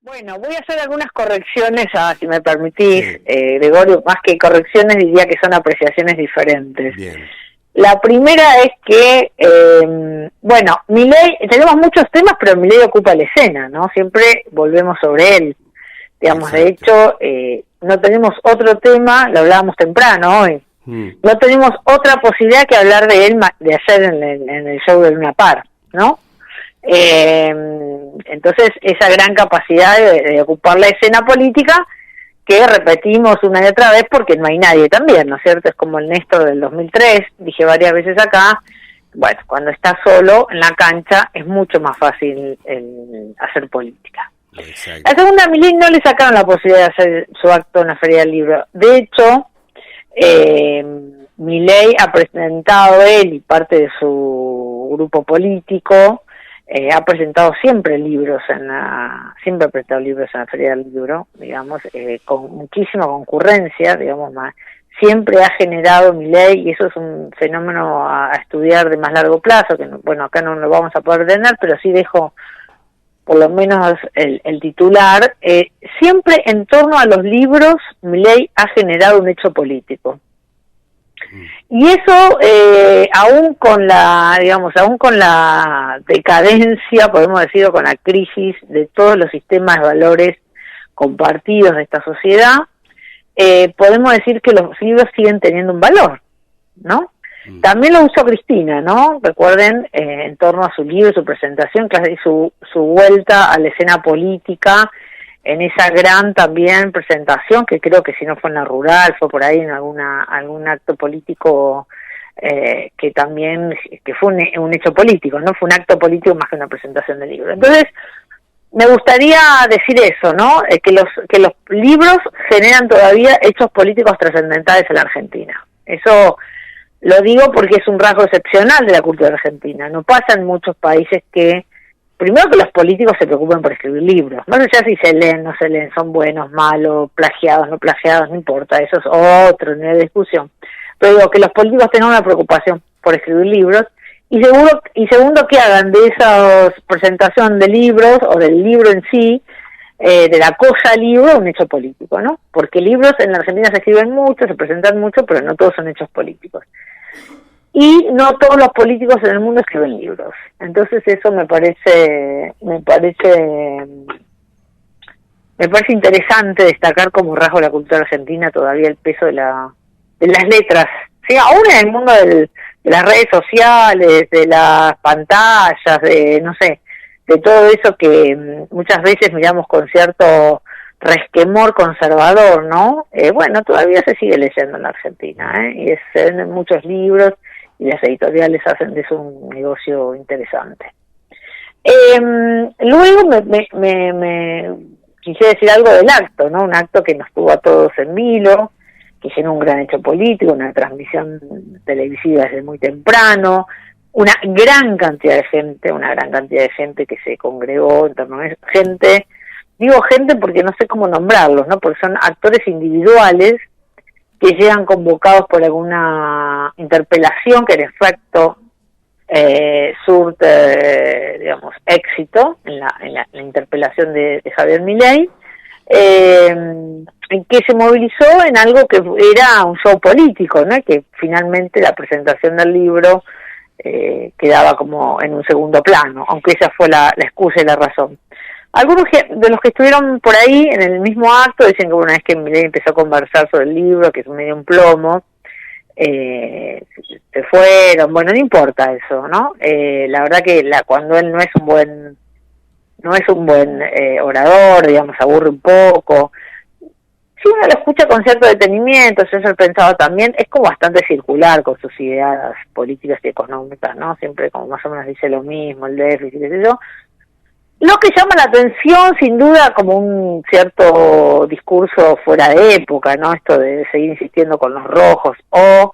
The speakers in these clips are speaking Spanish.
Bueno, voy a hacer algunas correcciones, si me permitís, Sí. Gregorio, más que correcciones diría que son apreciaciones diferentes. Bien. La primera es que, bueno, Milei, tenemos muchos temas, pero Milei ocupa la escena, ¿no? Siempre volvemos sobre él. Digamos, Exacto. de hecho, no tenemos otro tema, lo hablábamos temprano hoy, no tenemos otra posibilidad que hablar de él, de hacer en el show de Luna Par, ¿no? Entonces, esa gran capacidad de ocupar la escena política que repetimos una y otra vez porque no hay nadie también, ¿no es cierto? Es como el Néstor del 2003, dije varias veces acá, bueno, cuando está solo en la cancha es mucho más fácil hacer política. Exacto. La segunda, a Milei no le sacaron la posibilidad de hacer su acto en la Feria del Libro. De hecho, Milei ha presentado él y parte de su grupo político, ha presentado siempre libros siempre ha presentado libros en la Feria del Libro, digamos, con muchísima concurrencia, digamos, siempre ha generado Milei, y eso es un fenómeno a estudiar de más largo plazo, que bueno, acá no lo vamos a poder tener, pero sí dejo por lo menos el titular, siempre en torno a los libros Milei ha generado un hecho político. Y eso, aún con la decadencia, podemos decir, o con la crisis de todos los sistemas de valores compartidos de esta sociedad, podemos decir que los libros siguen teniendo un valor, ¿no? También lo usó Cristina, ¿no? Recuerden, en torno a su libro, su presentación, su vuelta a la escena política, en esa gran también presentación, que creo que si no fue en la rural, fue por ahí en algún acto político, que también, que fue un hecho político, ¿no? Fue un acto político más que una presentación del libro. Entonces, me gustaría decir eso, ¿no? Que los libros generan todavía hechos políticos trascendentales en la Argentina. Eso lo digo porque es un rasgo excepcional de la cultura argentina. No pasa en muchos países que, primero, que los políticos se preocupen por escribir libros. Más allá si se leen, no se leen, son buenos, malos, plagiados, no plagiados, no importa. Eso es otro nivel de discusión. Pero digo, que los políticos tengan una preocupación por escribir libros. Y segundo, que hagan de esa presentación de libros, o del libro en sí, de la cosa libro, un hecho político, ¿no? Porque libros en la Argentina se escriben mucho, se presentan mucho, pero no todos son hechos políticos. Y no todos los políticos en el mundo escriben libros. Entonces eso me parece interesante destacar como rasgo de la cultura argentina todavía el peso de las letras. Sí, aún en el mundo de las redes sociales, de las pantallas, de todo eso que muchas veces miramos con cierto resquemor conservador, ¿no? Bueno, todavía se sigue leyendo en la Argentina, y se venden muchos libros y las editoriales hacen de eso un negocio interesante. Luego me quisiera decir algo del acto, ¿no? Un acto que nos tuvo a todos en vilo, que llenó un gran hecho político, una transmisión televisiva desde muy temprano, una gran cantidad de gente que se congregó en torno a eso. Digo gente porque no sé cómo nombrarlos, ¿no? Porque son actores individuales que llegan convocados por alguna interpelación que en efecto surte, éxito en la interpelación de Javier Milei, que se movilizó en algo que era un show político, ¿no? Y que finalmente la presentación del libro quedaba como en un segundo plano, aunque esa fue la excusa y la razón. Algunos de los que estuvieron por ahí en el mismo acto dicen que una vez que Milei empezó a conversar sobre el libro, que es medio un plomo, se fueron. Bueno, no importa eso, ¿no? La verdad que cuando él no es un buen orador, aburre un poco. Si uno lo escucha con cierto detenimiento, yo he pensado también, es como bastante circular con sus ideas políticas y económicas, ¿no? Siempre como más o menos dice lo mismo, el déficit, qué sé yo. Lo que llama la atención, sin duda, como un cierto discurso fuera de época, ¿no? Esto de seguir insistiendo con los rojos o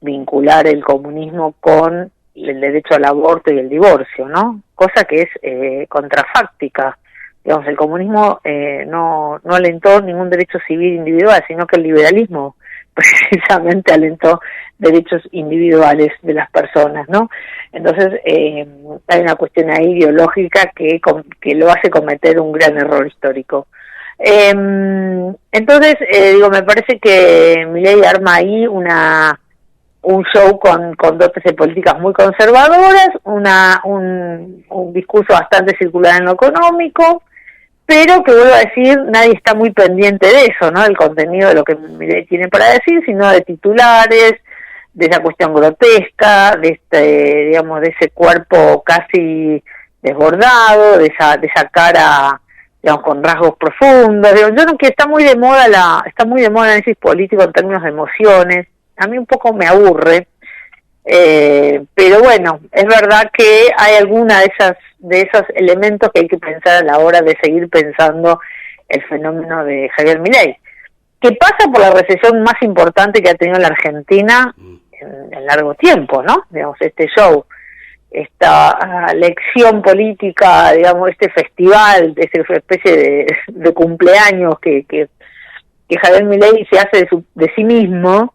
vincular el comunismo con el derecho al aborto y el divorcio, ¿no? Cosa que es contrafáctica. El comunismo no alentó ningún derecho civil individual, sino que el liberalismo precisamente alentó derechos individuales de las personas, ¿no? Entonces, hay una cuestión ahí ideológica que lo hace cometer un gran error histórico. Entonces, me parece que Milei arma ahí un show con dotes de políticas muy conservadoras, un discurso bastante circular en lo económico, pero que, vuelvo a decir, nadie está muy pendiente de eso, ¿no? Del contenido de lo que Milei tiene para decir, sino de titulares, de esa cuestión grotesca, de de ese cuerpo casi desbordado, de esa cara, digamos, con rasgos profundos. Yo creo que está muy de moda el análisis político en términos de emociones. A mí un poco me aburre, pero bueno, es verdad que hay alguna de esos elementos que hay que pensar a la hora de seguir pensando el fenómeno de Javier Milei, que pasa por la recesión más importante que ha tenido la Argentina en largo tiempo, ¿no? Digamos, este show, esta lección política, digamos, este festival, esta especie de cumpleaños que Javier Milei se hace de sí mismo,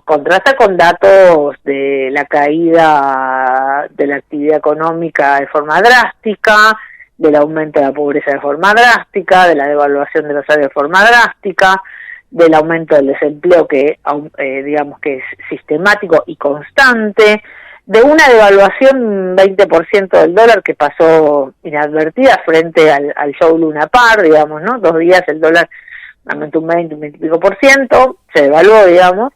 contrasta con datos de la caída de la actividad económica de forma drástica, del aumento de la pobreza de forma drástica, de la devaluación de los salarios de forma drástica, del aumento del desempleo que es sistemático y constante, de una devaluación 20% del dólar que pasó inadvertida frente al show Luna Park, digamos, ¿no? 2 días el dólar aumentó un 20 y pico por ciento, se devaluó, digamos,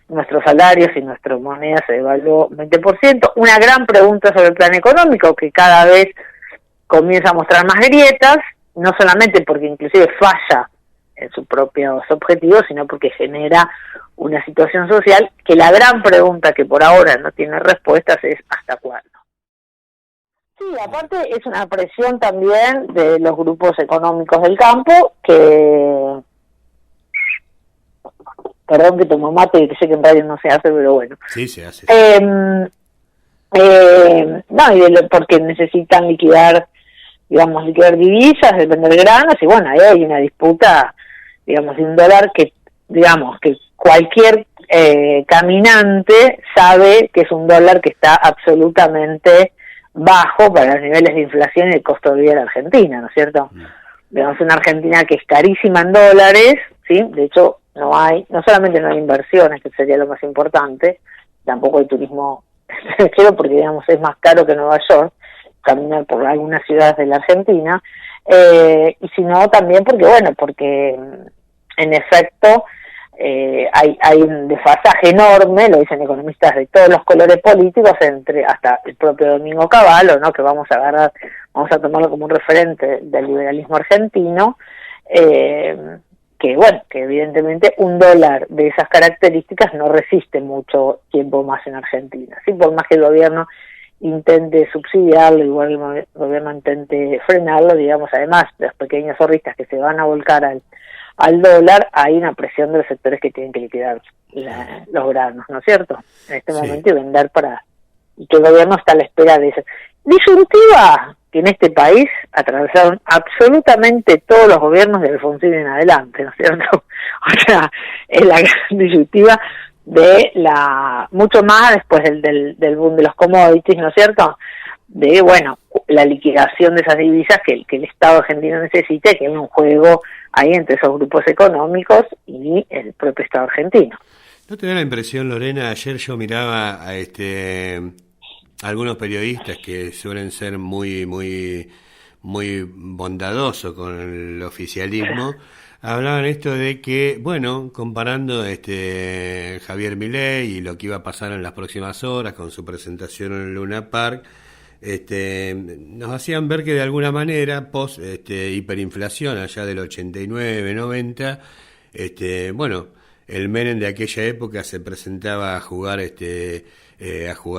nuestros salarios y nuestra moneda se devaluó 20%. Una gran pregunta sobre el plan económico que cada vez comienza a mostrar más grietas, no solamente porque inclusive falla en sus propios objetivos, sino porque genera una situación social que la gran pregunta que por ahora no tiene respuestas es ¿hasta cuándo? Sí, aparte es una presión también de los grupos económicos del campo que... Perdón que tomo mate y que sé que en radio no se hace, pero bueno. Sí, se hace. Porque necesitan liquidar divisas, de vender granos, y bueno, ahí hay una disputa, digamos, de un dólar que cualquier caminante sabe que es un dólar que está absolutamente bajo para los niveles de inflación y el costo de vida de la Argentina, ¿no es cierto? Vemos una Argentina que es carísima en dólares, ¿sí? De hecho, no solamente no hay inversiones, que sería lo más importante, tampoco hay turismo extranjero, porque digamos es más caro que Nueva York, caminar por algunas ciudades de la Argentina, y sino también porque en efecto hay un desfasaje enorme, lo dicen economistas de todos los colores políticos, entre hasta el propio Domingo Cavallo, ¿no? Que vamos a tomarlo como un referente del liberalismo argentino, que evidentemente un dólar de esas características no resiste mucho tiempo más en Argentina, ¿sí? Por más que el gobierno intente subsidiarlo, igual el gobierno intente frenarlo, digamos, además de los pequeños ahorristas que se van a volcar al dólar, hay una presión de los sectores que tienen que liquidar los granos, ¿no es cierto? En este momento, y vender y que el gobierno está a la espera de eso. Disyuntiva que en este país atravesaron absolutamente todos los gobiernos de Alfonsín en adelante, ¿no es cierto? O sea, es la gran disyuntiva de mucho más después del boom de los commodities, ¿no es cierto? De, la liquidación de esas divisas que el Estado argentino necesita, que hay un juego ahí entre esos grupos económicos y el propio Estado argentino. ¿No te da la impresión, Lorena? Ayer yo miraba a algunos periodistas que suelen ser muy bondadosos con el oficialismo, hablaban esto de que, comparando Javier Milei y lo que iba a pasar en las próximas horas con su presentación en el Luna Park, nos hacían ver que de alguna manera, post hiperinflación allá del 89-90, el Menem de aquella época se presentaba a jugar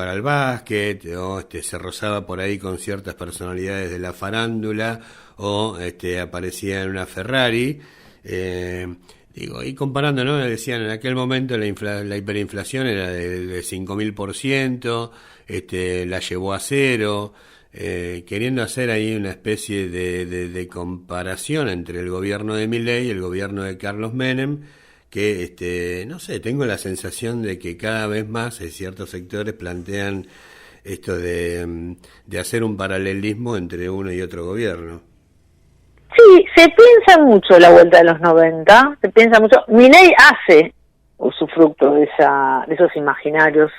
al básquet, o se rozaba por ahí con ciertas personalidades de la farándula, o aparecía en una Ferrari, y comparando, ¿no? Decían en aquel momento la hiperinflación era de 5.000%, la llevó a cero, queriendo hacer ahí una especie de comparación entre el gobierno de Milei y el gobierno de Carlos Menem, que, no sé, tengo la sensación de que cada vez más ciertos sectores plantean esto de hacer un paralelismo entre uno y otro gobierno. Sí, se piensa mucho la vuelta de los 90, se piensa mucho. Milei hace usufructo de esos imaginarios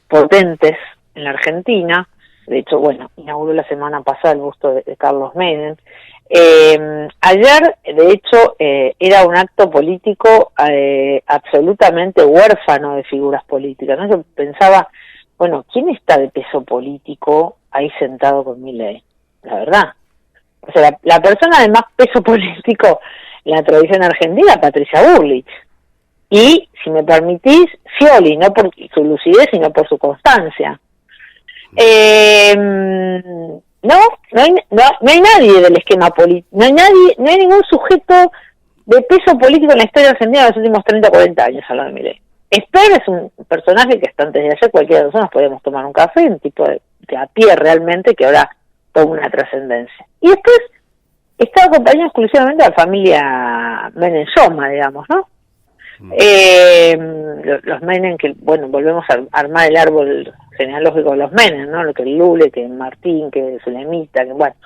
potentes en la Argentina. De hecho, bueno, inauguró la semana pasada el busto de Carlos Menem. Ayer, de hecho, era un acto político absolutamente huérfano de figuras políticas, ¿no? Yo pensaba, bueno, ¿quién está de peso político ahí sentado con Milei? La verdad. O sea, la persona de más peso político en la tradición argentina, Patricia Bullrich. Y, si me permitís, Scioli, no por su lucidez, sino por su constancia. No hay nadie del esquema político, no hay ningún sujeto de peso político en la historia argentina de los últimos 30 o 40 años, hablando de Milei. Esper es un personaje que hasta antes de ayer cualquiera de nosotros podíamos tomar un café, un tipo de a pie realmente, que ahora toma una trascendencia. Y después está acompañado exclusivamente de la familia Menem-Soma, digamos, ¿no? Los Menem, que, bueno, volvemos a armar el árbol genealógico de los Menem, ¿no? Lo que el Lule, que Martín, que Zulemita, que, bueno,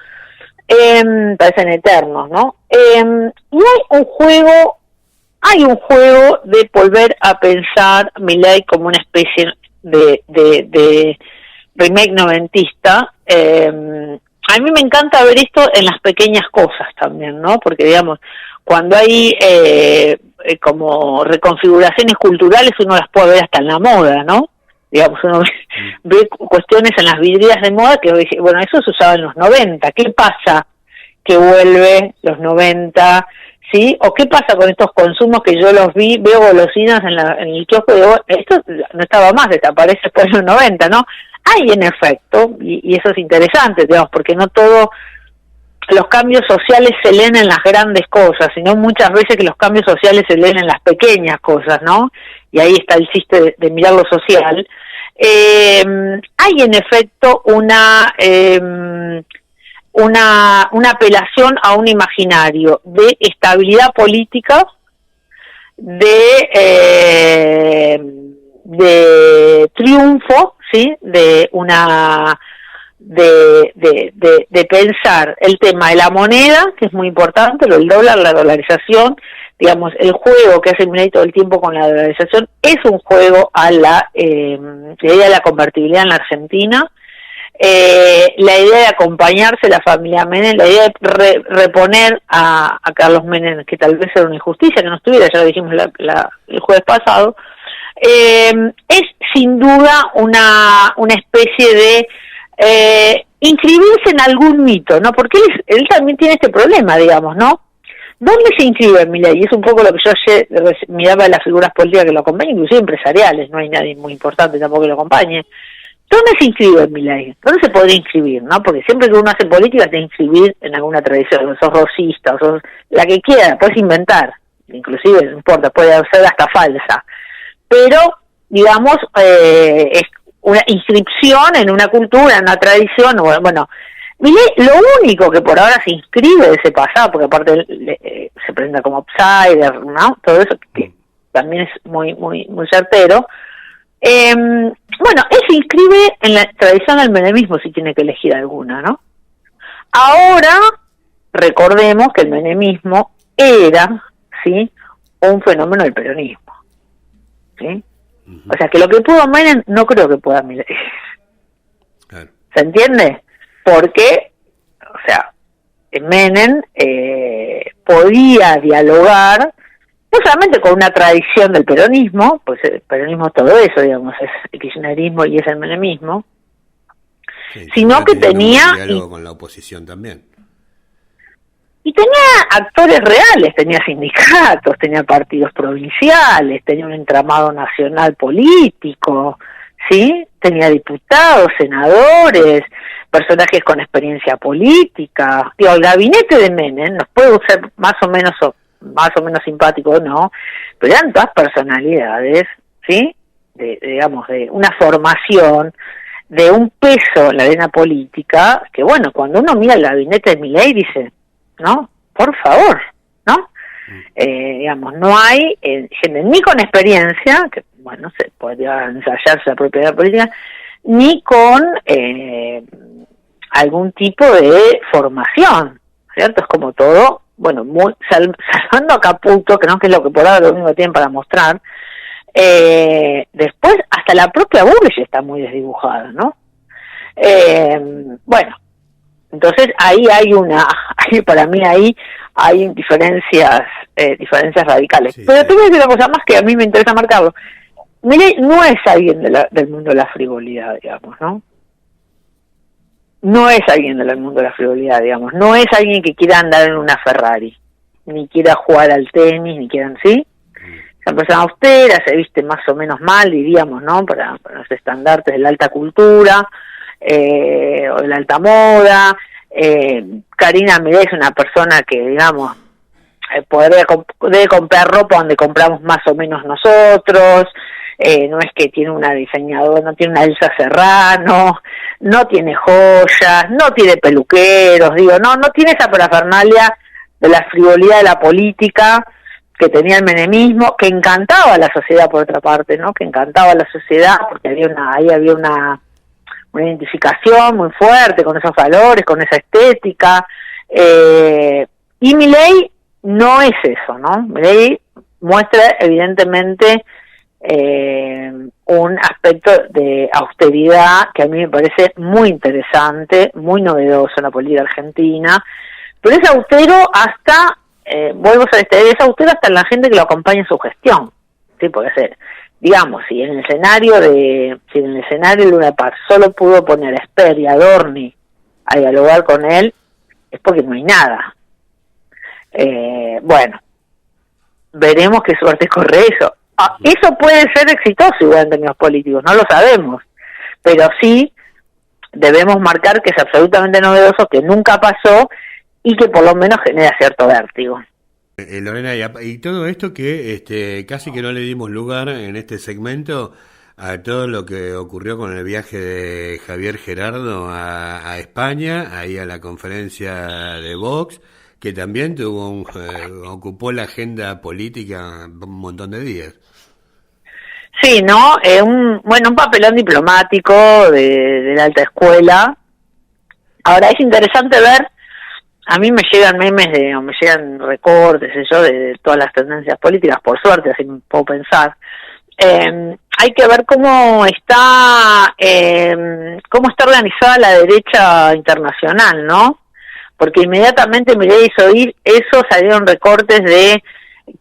parecen eternos, ¿no? Y hay un juego de volver a pensar Milei como una especie de remake noventista. A mí me encanta ver esto en las pequeñas cosas también, ¿no? Porque, digamos, cuando hay como reconfiguraciones culturales, uno las puede ver hasta en la moda, ¿no? Digamos, uno ve cuestiones en las vidrieras de moda que, bueno, eso se usaba en los 90. ¿Qué pasa que vuelve los 90? ¿Sí? ¿O qué pasa con estos consumos que yo los veo golosinas en el kiosco de esto no estaba más, desaparece después de los 90, ¿no? Hay en efecto, y eso es interesante, digamos, porque no todos los cambios sociales se leen en las grandes cosas, sino muchas veces que los cambios sociales se leen en las pequeñas cosas, ¿no? Y ahí está el chiste de mirar lo social. Hay en efecto una apelación a un imaginario de estabilidad política, de triunfo, ¿sí? De pensar el tema de la moneda, que es muy importante, el dólar, la dolarización, digamos, el juego que hace Milei todo el tiempo con la dolarización es un juego a la idea de la convertibilidad en la Argentina, la idea de acompañarse la familia Menem, la idea de reponer a Carlos Menem, que tal vez era una injusticia que no estuviera, ya lo dijimos el jueves pasado, es sin duda una especie de inscribirse en algún mito, ¿no? Porque él también tiene este problema, digamos, ¿no? ¿Dónde se inscribe Milei? Y es un poco lo que yo ayer miraba de las figuras políticas que lo acompañan, inclusive empresariales, no hay nadie muy importante tampoco que lo acompañe. ¿Dónde se inscribe Milei? ¿Dónde se podría inscribir, no? Porque siempre que uno hace política te inscribir en alguna tradición, sos rosista, o sos la que quiera, puedes inventar, inclusive, no importa, puede ser hasta falsa, pero, digamos, es una inscripción en una cultura, en una tradición, bueno, Milei lo único que por ahora se inscribe de ese pasado, porque aparte se presenta como outsider, ¿no? Todo eso que también es muy certero. Bueno, él se inscribe en la tradición del menemismo si tiene que elegir alguna, ¿no? Ahora, recordemos que el menemismo era, ¿sí?, un fenómeno del peronismo, ¿sí? O sea, que lo que pudo Menem no creo que pueda Milei. Claro. ¿Se entiende? Porque, o sea, Menem podía dialogar no solamente con una tradición del peronismo, pues el peronismo es todo eso, digamos, es el kirchnerismo y es el menemismo, sí, sino que tenía diálogo con la oposición también. Y tenía actores reales, tenía sindicatos, tenía partidos provinciales, tenía un entramado nacional político, ¿sí? Tenía diputados, senadores, personajes con experiencia política. Digo, el gabinete de Menem nos puede ser más o menos simpático, ¿no? Pero eran todas personalidades, ¿sí? Digamos, de una formación, de un peso en la arena política, que bueno, cuando uno mira el gabinete de Milei dice, ¿no? Por favor, ¿no? Digamos, no hay gente ni con experiencia, que bueno, se podría ensayarse la propia política, ni con algún tipo de formación, ¿cierto? Es como todo, bueno, salvando a Caputo, que no que es lo que por ahora lo único que tienen para mostrar, después hasta la propia Bullrich está muy desdibujada, ¿no? Bueno, entonces ahí para mí ahí hay diferencias radicales. Sí, pero te voy a decir una cosa más que a mí me interesa marcarlo. Milei no es alguien del mundo de la frivolidad, digamos, ¿no? No es alguien del mundo de la frivolidad, digamos. No es alguien que quiera andar en una Ferrari, ni quiera jugar al tenis, ni quiera, ¿sí? Es una persona austera, se viste más o menos mal, diríamos, ¿no? Para los estandartes de la alta cultura, o de la alta moda. Karina Milei es una persona que, digamos, debe comprar ropa donde compramos más o menos nosotros. No es que tiene una diseñadora, no tiene una Elsa Serrano, no tiene joyas, no tiene peluqueros, no tiene esa parafernalia de la frivolidad de la política que tenía el menemismo, que encantaba a la sociedad por otra parte, ¿no? Que encantaba a la sociedad porque había una identificación muy fuerte con esos valores, con esa estética, y Milei no es eso, ¿no? Milei muestra evidentemente un aspecto de austeridad que a mí me parece muy interesante, muy novedoso en la política argentina, pero es austero hasta, es austero hasta en la gente que lo acompaña en su gestión, ¿sí? Puede ser, digamos, si en el escenario de Luna Park solo pudo poner a Esper y a Adorni a dialogar con él, es porque no hay nada. Bueno, veremos qué suerte corre eso. Eso puede ser exitoso igual en términos políticos, no lo sabemos, pero sí debemos marcar que es absolutamente novedoso, que nunca pasó y que por lo menos genera cierto vértigo. Lorena, y todo esto que casi que no le dimos lugar en este segmento a todo lo que ocurrió con el viaje de Javier Gerardo a España, ahí a la conferencia de Vox, que también ocupó la agenda política un montón de días. Sí, ¿no? Un papelón diplomático de la alta escuela. Ahora es interesante ver, a mí me llegan memes me llegan recortes, de todas las tendencias políticas, por suerte, así me puedo pensar. Hay que ver cómo está organizada la derecha internacional, ¿no? Porque inmediatamente Milei hizo eso, salieron recortes de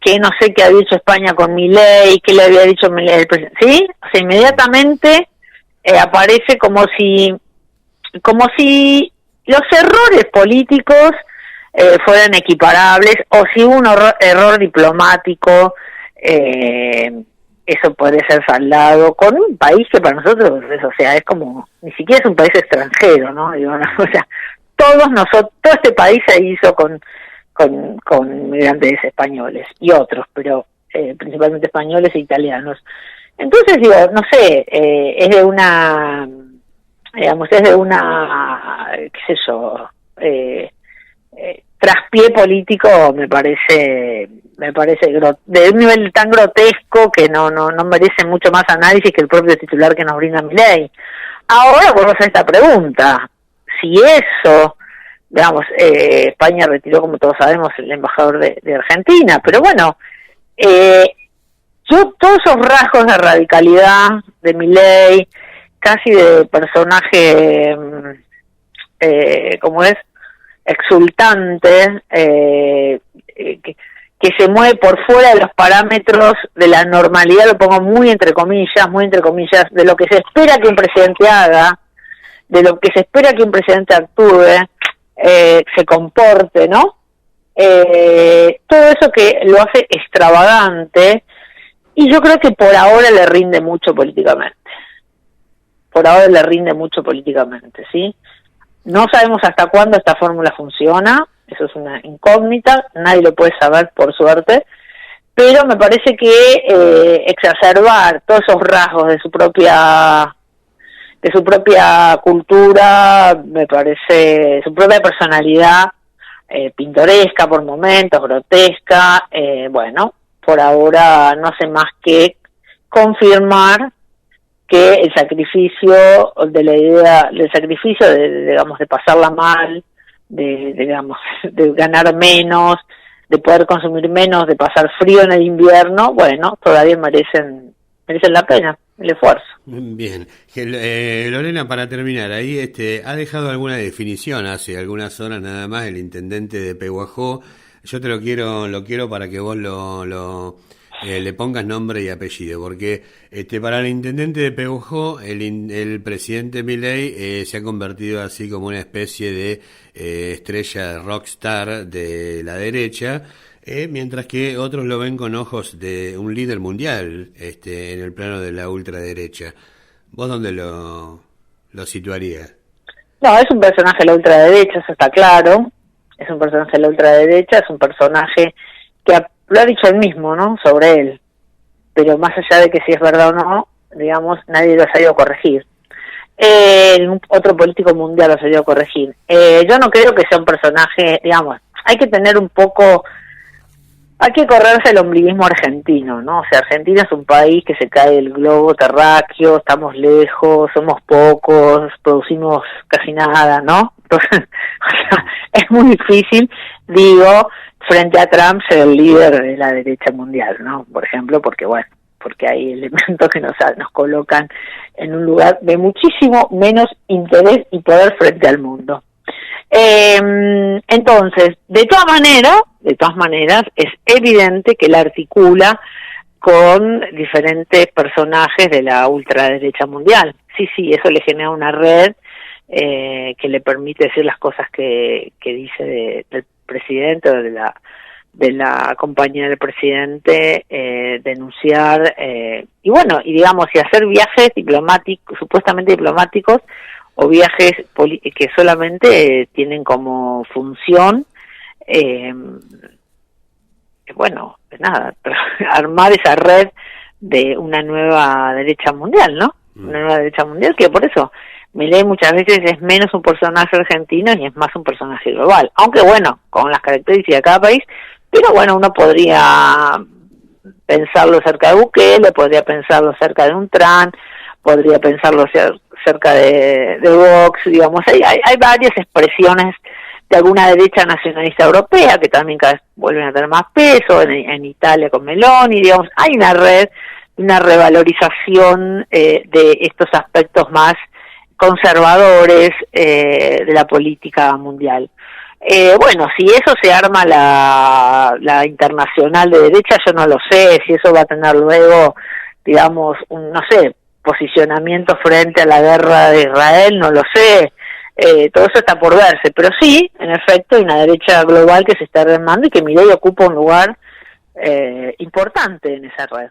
que no sé qué había dicho España con Milei, qué le había dicho Milei al presidente, ¿sí? O sea, inmediatamente aparece como si los errores políticos fueran equiparables, o si hubo un error diplomático, eso podría ser saldado con un país que para nosotros, es como, ni siquiera es un país extranjero, ¿no? O sea, todo este país se hizo con migrantes españoles y otros, pero principalmente españoles e italianos. Entonces, no sé, es de una, qué sé yo, traspié político, me parece de un nivel tan grotesco que no merece mucho más análisis que el propio titular que nos brinda Milei. Ahora volvemos a esta pregunta, si eso, España retiró, como todos sabemos, el embajador de Argentina, pero bueno, todos esos rasgos de radicalidad de Milei, casi de personaje, exultante, que se mueve por fuera de los parámetros de la normalidad, lo pongo muy entre comillas, de lo que se espera que un presidente haga, de lo que se espera que un presidente actúe, se comporte, ¿no? Todo eso que lo hace extravagante, y yo creo que por ahora le rinde mucho políticamente. ¿Sí? No sabemos hasta cuándo esta fórmula funciona, eso es una incógnita, nadie lo puede saber por suerte, pero me parece que exacerbar todos esos rasgos de su propia cultura, me parece, su propia personalidad, pintoresca por momentos, grotesca. Bueno, por ahora no hace más que confirmar que el sacrificio de la idea, el sacrificio digamos, de pasarla mal, digamos, de ganar menos, de poder consumir menos, de pasar frío en el invierno, bueno, todavía merecen la pena, el esfuerzo. Bien. Lorena, para terminar, ahí ha dejado alguna definición hace algunas horas nada más el intendente de Pehuajó. Yo te lo quiero para que vos le pongas nombre y apellido, porque para el intendente de Pehuajó, el presidente Milei se ha convertido así como una especie de estrella rockstar de la derecha, mientras que otros lo ven con ojos de un líder mundial en el plano de la ultraderecha. ¿Vos dónde lo situarías? No, es un personaje de la ultraderecha, eso está claro. Es un personaje de la ultraderecha, es un personaje que lo ha dicho él mismo, ¿no?, sobre él. Pero más allá de que si es verdad o no, digamos, nadie lo ha sabido corregir. Otro político mundial lo ha sabido corregir. Yo no creo que sea un personaje, digamos, hay que tener un poco... Hay que correrse el ombliguismo argentino, ¿no? O sea, Argentina es un país que se cae del globo terráqueo, estamos lejos, somos pocos, producimos casi nada, ¿no? Entonces, o sea, es muy difícil, digo, frente a Trump ser el líder de la derecha mundial, ¿no? Por ejemplo, porque hay elementos que nos colocan en un lugar de muchísimo menos interés y poder frente al mundo. Entonces, de todas maneras, es evidente que él articula con diferentes personajes de la ultraderecha mundial. Sí, eso le genera una red que le permite decir las cosas que dice del presidente o de la compañía del presidente, denunciar y hacer viajes diplomáticos, supuestamente diplomáticos, o viajes que solamente tienen como función armar esa red de una nueva derecha mundial, ¿no? Una nueva derecha mundial que por eso Milei muchas veces es menos un personaje argentino y es más un personaje global, aunque bueno, con las características de cada país, pero bueno, uno podría pensarlo cerca de Bukele, podría pensarlo cerca de un Trump, podría pensarlo cerca de Vox, digamos, hay varias expresiones de alguna derecha nacionalista europea que también cada vez vuelven a tener más peso, en Italia con Meloni, digamos, hay una red, una revalorización de estos aspectos más conservadores de la política mundial. Si eso se arma la internacional de derecha, yo no lo sé, si eso va a tener luego, digamos, posicionamiento frente a la guerra de Israel, no lo sé, todo eso está por verse, pero sí, en efecto, hay una derecha global que se está armando y que Milei ocupa un lugar importante en esa red.